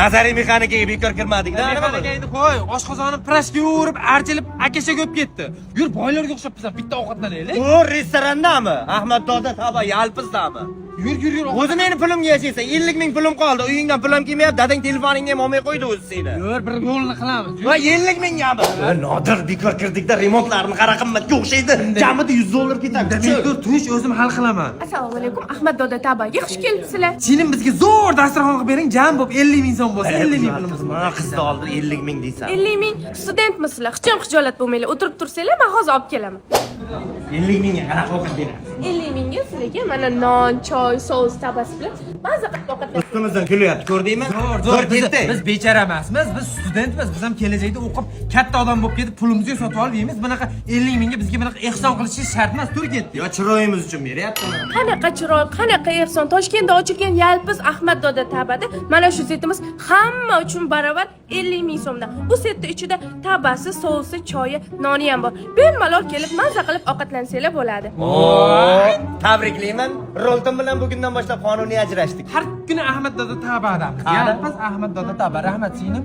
Nazariy mexanikaga bekor kirmadik-da. Mexanikaga endi qo'y, oshqozonim prashga urib, archilib, akashaga o'tib ketdi. Yur, boylarga o'xshab bizlar bitta ovqatlanaylik. Bu restorandami? Ahmad Doda Taba yalpizdami? Yur. O'zi meni pulimga yashaysan. 50 ming pulim qoldi. Uyingdan pulim kelmayapti. Dadang telefoningga ham olmay qo'ydi o'zi seni. Yur, bir yo'lni qilamiz. Va 50 mingami? Nodir bekor kirdikda remontlarni qara qimmatga o'xshaydi. Kamida 100 dollar ketadi. Demak, tush o'zim hal qilaman. Assalomu alaykum, Ahmad Doda Tabaga xush kelibsizlar. Chinim bizga zo'r dasturxon qilib bering, jam bo'lib 50 ming so'm bo'lsa, 50 ming pulimiz bor. Mana qizni oldi 50 ming deysan. 50 ming studentmisizlar? Hech xijolat bo'lmanglar, o'tirib tursanglar, men hozir olib kelaman. 50 mingga qanaqa ovqat berasiz? 50 mingga sizlarga mana non, choy, sous tabasi bilan maza qilib ovqatlar. Ustimizdan kulyapti, ko'rdingmi? Zo'r, biz bechara emasmiz, biz studentmiz. Biz ham kelajakda o'qib, katta odam bo'lib ketib, pulimizni sotib olib yeymiz. Bunaqa 50 mingga bizga bunaqa ehson qilishingiz shart emas, tur ketdi. Yo, chiroyimiz uchun beryaptimi? Qanaqa chiroy, qanaqa ehson. Toshkentda ochilgan yalpiz Ahmad Doda Tabada mana shu setimiz hamma uchun barobar 50 ming so'mdan. Bu setning ichida tabasi, sousi, choyi, noni ham bor. Bemalol kelib maza qilib ovqatlansanglar bo'ladi. Tabriklayman. Rolton bilan bugundan boshlab qonuniy ajrashdik. Har kuni Ahmad Doda Tabada. Yalpiz Ahmad Doda Taba, rahmat singlim.